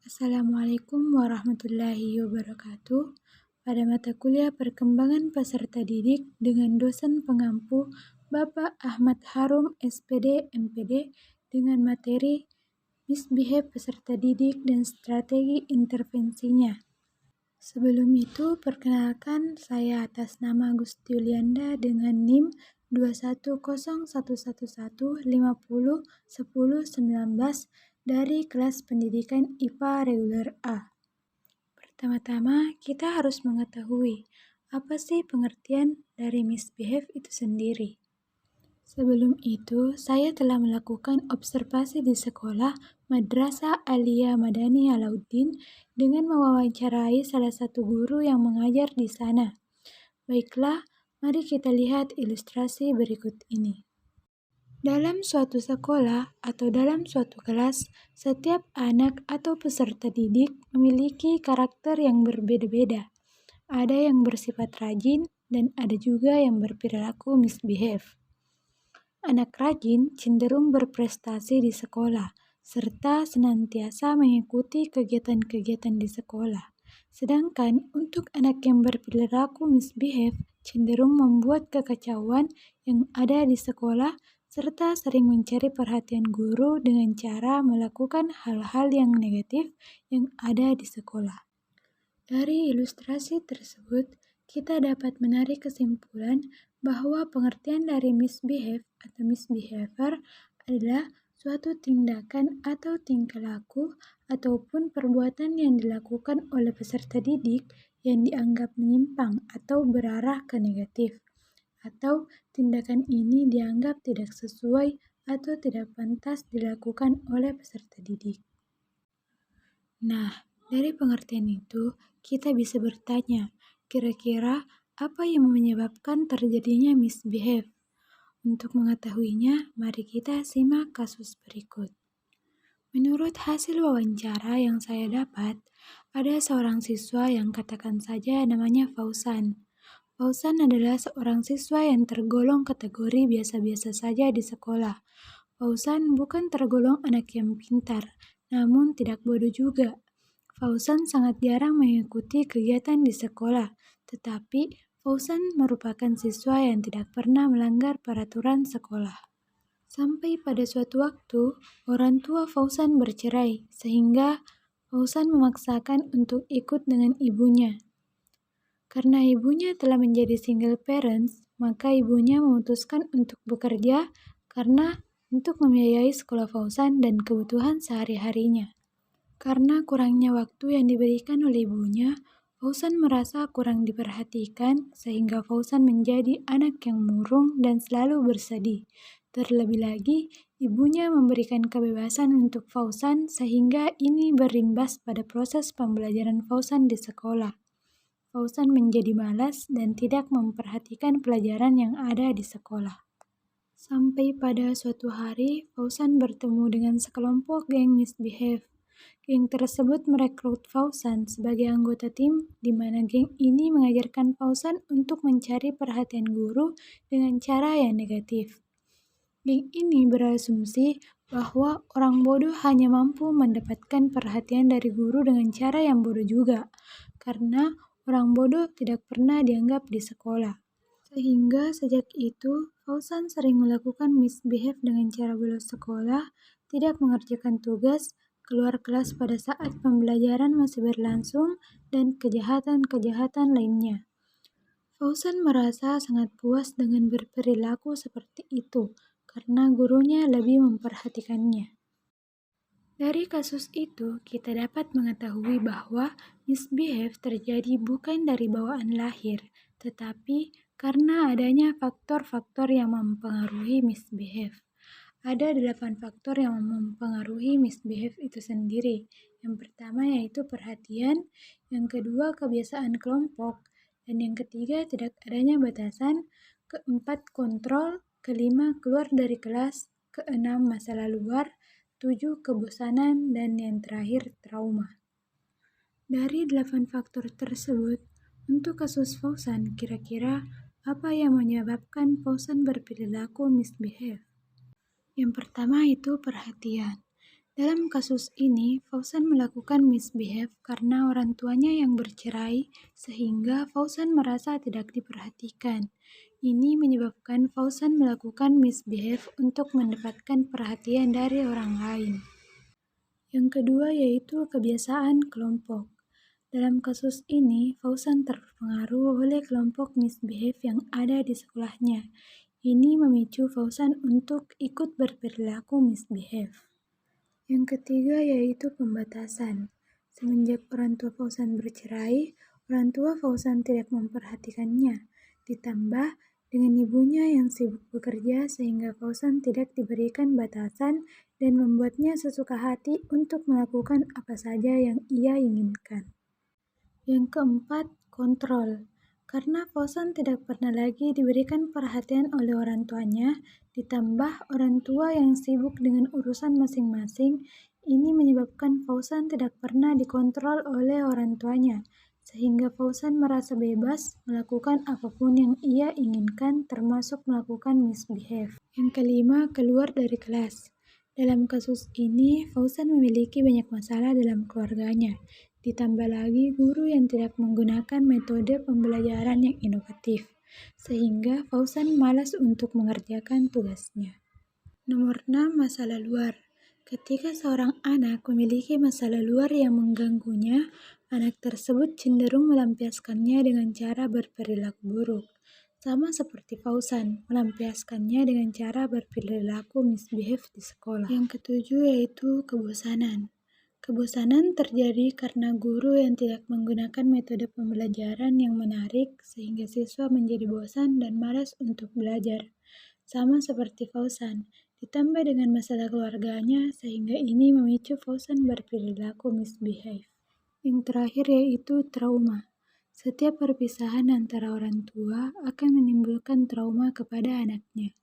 Assalamualaikum warahmatullahi wabarakatuh. Pada mata kuliah Perkembangan Peserta Didik dengan dosen pengampu Bapak Ahmad Harum SPD MPD dengan materi Misbehave Peserta Didik dan Strategi Intervensinya. Sebelum itu, perkenalkan saya atas nama Gusti Yulianda dengan NIM 21011501019 dari kelas pendidikan IPA reguler A. Pertama-tama, kita harus mengetahui apa sih pengertian dari misbehave itu sendiri. Sebelum itu, saya telah melakukan observasi di sekolah Madrasah Aliyah Madani Alauddin dengan mewawancarai salah satu guru yang mengajar di sana. Baiklah, mari kita lihat ilustrasi berikut ini. Dalam suatu sekolah atau dalam suatu kelas, setiap anak atau peserta didik memiliki karakter yang berbeda-beda. Ada yang bersifat rajin dan ada juga yang berperilaku misbehave. Anak rajin cenderung berprestasi di sekolah, serta senantiasa mengikuti kegiatan-kegiatan di sekolah. Sedangkan untuk anak yang berperilaku misbehave cenderung membuat kekacauan yang ada di sekolah serta sering mencari perhatian guru dengan cara melakukan hal-hal yang negatif yang ada di sekolah. Dari ilustrasi tersebut, kita dapat menarik kesimpulan bahwa pengertian dari misbehave atau misbehavior adalah suatu tindakan atau tingkah laku ataupun perbuatan yang dilakukan oleh peserta didik yang dianggap menyimpang atau berarah ke negatif, atau tindakan ini dianggap tidak sesuai atau tidak pantas dilakukan oleh peserta didik. Nah, dari pengertian itu, kita bisa bertanya, kira-kira apa yang menyebabkan terjadinya misbehave? Untuk mengetahuinya, mari kita simak kasus berikut. Menurut hasil wawancara yang saya dapat, ada seorang siswa yang katakan saja namanya Fauzan. Fauzan adalah seorang siswa yang tergolong kategori biasa-biasa saja di sekolah. Fauzan bukan tergolong anak yang pintar, namun tidak bodoh juga. Fauzan sangat jarang mengikuti kegiatan di sekolah, tetapi Fauzan merupakan siswa yang tidak pernah melanggar peraturan sekolah. Sampai pada suatu waktu, orang tua Fauzan bercerai, sehingga Fauzan memaksakan untuk ikut dengan ibunya. Karena ibunya telah menjadi single parents, maka ibunya memutuskan untuk bekerja karena untuk membiayai sekolah Fauzan dan kebutuhan sehari-harinya. Karena kurangnya waktu yang diberikan oleh ibunya, Fauzan merasa kurang diperhatikan sehingga Fauzan menjadi anak yang murung dan selalu bersedih. Terlebih lagi, ibunya memberikan kebebasan untuk Fauzan sehingga ini berimbas pada proses pembelajaran Fauzan di sekolah. Fauzan menjadi malas dan tidak memperhatikan pelajaran yang ada di sekolah. Sampai pada suatu hari, Fauzan bertemu dengan sekelompok geng misbehave. Geng tersebut merekrut Fauzan sebagai anggota tim, di mana geng ini mengajarkan Fauzan untuk mencari perhatian guru dengan cara yang negatif. Geng ini berasumsi bahwa orang bodoh hanya mampu mendapatkan perhatian dari guru dengan cara yang bodoh juga, karena orang bodoh tidak pernah dianggap di sekolah. Sehingga sejak itu, Fauzan sering melakukan misbehave dengan cara bolos sekolah, tidak mengerjakan tugas, keluar kelas pada saat pembelajaran masih berlangsung, dan kejahatan-kejahatan lainnya. Fauzan merasa sangat puas dengan berperilaku seperti itu, karena gurunya lebih memperhatikannya. Dari kasus itu, kita dapat mengetahui bahwa misbehave terjadi bukan dari bawaan lahir, tetapi karena adanya faktor-faktor yang mempengaruhi misbehave. Ada 8 faktor yang mempengaruhi misbehave itu sendiri. Yang pertama yaitu perhatian, yang kedua kebiasaan kelompok, dan yang ketiga tidak adanya batasan, keempat kontrol, kelima keluar dari kelas, keenam masalah luar, 7 kebosanan, dan yang terakhir trauma. Dari 8 faktor tersebut, untuk kasus Fauzan, kira-kira apa yang menyebabkan Fauzan berperilaku misbehave? Yang pertama itu perhatian. Dalam kasus ini, Fauzan melakukan misbehave karena orang tuanya yang bercerai sehingga Fauzan merasa tidak diperhatikan. Ini menyebabkan Fauzan melakukan misbehave untuk mendapatkan perhatian dari orang lain. Yang kedua yaitu kebiasaan kelompok. Dalam kasus ini, Fauzan terpengaruh oleh kelompok misbehave yang ada di sekolahnya. Ini memicu Fauzan untuk ikut berperilaku misbehave. Yang ketiga yaitu pembatasan. Semenjak orang tua Fauzan bercerai, orang tua Fauzan tidak memperhatikannya. Ditambah dengan ibunya yang sibuk bekerja sehingga Fauzan tidak diberikan batasan dan membuatnya sesuka hati untuk melakukan apa saja yang ia inginkan. Yang keempat, kontrol. Karena Fauzan tidak pernah lagi diberikan perhatian oleh orang tuanya, ditambah orang tua yang sibuk dengan urusan masing-masing, ini menyebabkan Fauzan tidak pernah dikontrol oleh orang tuanya, sehingga Fauzan merasa bebas melakukan apapun yang ia inginkan, termasuk melakukan misbehave. Yang kelima, keluar dari kelas. Dalam kasus ini, Fauzan memiliki banyak masalah dalam keluarganya. Ditambah lagi guru yang tidak menggunakan metode pembelajaran yang inovatif, sehingga Fauzan malas untuk mengerjakan tugasnya. Nomor 6. Masalah luar. Ketika seorang anak memiliki masalah luar yang mengganggunya, anak tersebut cenderung melampiaskannya dengan cara berperilaku buruk. Sama seperti Fauzan, melampiaskannya dengan cara berperilaku misbehave di sekolah. Yang ketujuh yaitu kebosanan. Kebosanan terjadi karena guru yang tidak menggunakan metode pembelajaran yang menarik sehingga siswa menjadi bosan dan malas untuk belajar. Sama seperti Fauzan, ditambah dengan masalah keluarganya sehingga ini memicu Fauzan berperilaku misbehave. Yang terakhir yaitu trauma. Setiap perpisahan antara orang tua akan menimbulkan trauma kepada anaknya.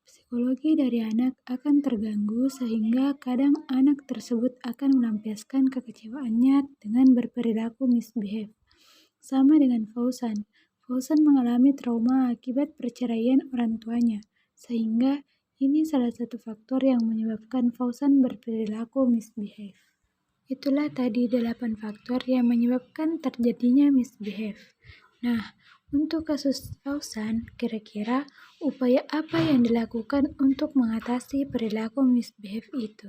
Psikologi dari anak akan terganggu sehingga kadang anak tersebut akan melampiaskan kekecewaannya dengan berperilaku misbehave. Sama dengan Fauzan, Fauzan mengalami trauma akibat perceraian orang tuanya, sehingga ini salah satu faktor yang menyebabkan Fauzan berperilaku misbehave. Itulah tadi 8 faktor yang menyebabkan terjadinya misbehave. Nah, untuk kasus Fauzan, kira-kira upaya apa yang dilakukan untuk mengatasi perilaku misbehave itu?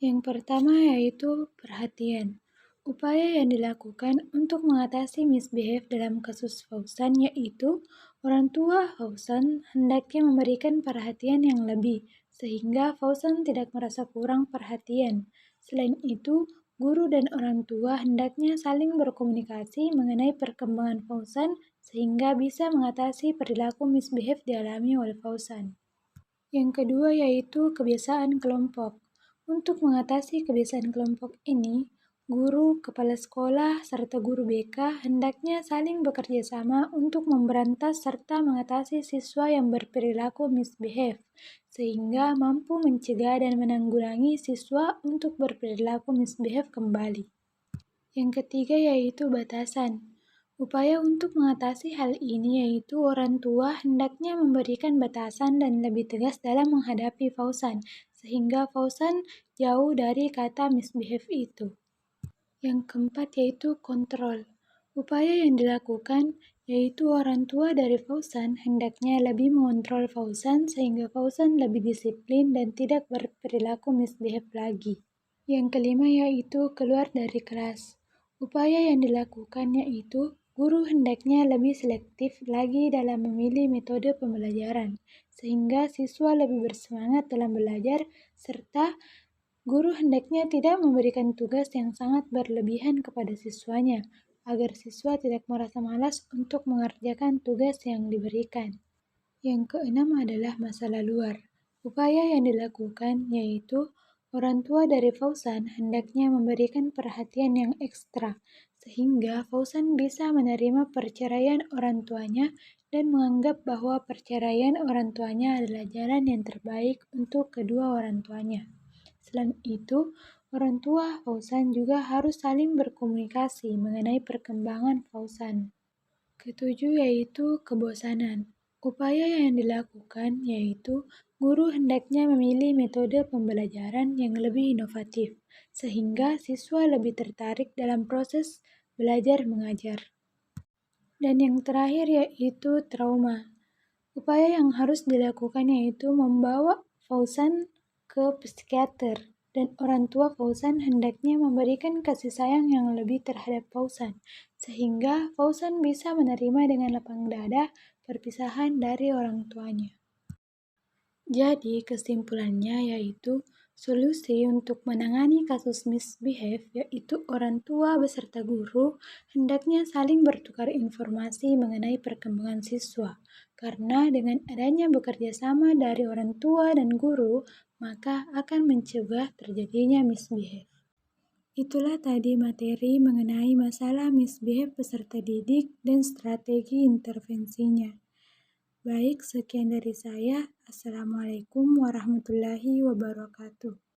Yang pertama yaitu perhatian. Upaya yang dilakukan untuk mengatasi misbehave dalam kasus Fauzan yaitu orang tua Fauzan hendaknya memberikan perhatian yang lebih, sehingga Fauzan tidak merasa kurang perhatian. Selain itu, guru dan orang tua hendaknya saling berkomunikasi mengenai perkembangan Fauzan sehingga bisa mengatasi perilaku misbehave dialami oleh Fauzan. Yang kedua yaitu kebiasaan kelompok. Untuk mengatasi kebiasaan kelompok ini, guru, kepala sekolah, serta guru BK hendaknya saling bekerja sama untuk memberantas serta mengatasi siswa yang berperilaku misbehave, sehingga mampu mencegah dan menanggulangi siswa untuk berperilaku misbehave kembali. Yang ketiga yaitu batasan. Upaya untuk mengatasi hal ini yaitu orang tua hendaknya memberikan batasan dan lebih tegas dalam menghadapi Fauzan, sehingga Fauzan jauh dari kata misbehave itu. Yang keempat yaitu kontrol. Upaya yang dilakukan yaitu orang tua dari Fauzan hendaknya lebih mengontrol Fauzan sehingga Fauzan lebih disiplin dan tidak berperilaku misbehave lagi. Yang kelima yaitu keluar dari kelas. Upaya yang dilakukan yaitu guru hendaknya lebih selektif lagi dalam memilih metode pembelajaran, sehingga siswa lebih bersemangat dalam belajar, serta guru hendaknya tidak memberikan tugas yang sangat berlebihan kepada siswanya, agar siswa tidak merasa malas untuk mengerjakan tugas yang diberikan. Yang keenam adalah masalah luar. Upaya yang dilakukan yaitu orang tua dari Fauzan hendaknya memberikan perhatian yang ekstra, sehingga Fauzan bisa menerima perceraian orang tuanya dan menganggap bahwa perceraian orang tuanya adalah jalan yang terbaik untuk kedua orang tuanya. Selain itu, orang tua Fauzan juga harus saling berkomunikasi mengenai perkembangan Fauzan. Ketujuh yaitu kebosanan. Upaya yang dilakukan yaitu Guru hendaknya memilih metode pembelajaran yang lebih inovatif, sehingga siswa lebih tertarik dalam proses belajar mengajar. Dan yang terakhir yaitu trauma. Upaya yang harus dilakukan yaitu membawa Fauzan ke psikiater, dan orang tua Fauzan hendaknya memberikan kasih sayang yang lebih terhadap Fauzan, sehingga Fauzan bisa menerima dengan lapang dada perpisahan dari orang tuanya. Jadi, kesimpulannya yaitu solusi untuk menangani kasus misbehave yaitu orang tua beserta guru hendaknya saling bertukar informasi mengenai perkembangan siswa. Karena dengan adanya bekerja sama dari orang tua dan guru, maka akan mencegah terjadinya misbehave. Itulah tadi materi mengenai masalah misbehave peserta didik dan strategi intervensinya. Baik, sekian dari saya. Assalamualaikum warahmatullahi wabarakatuh.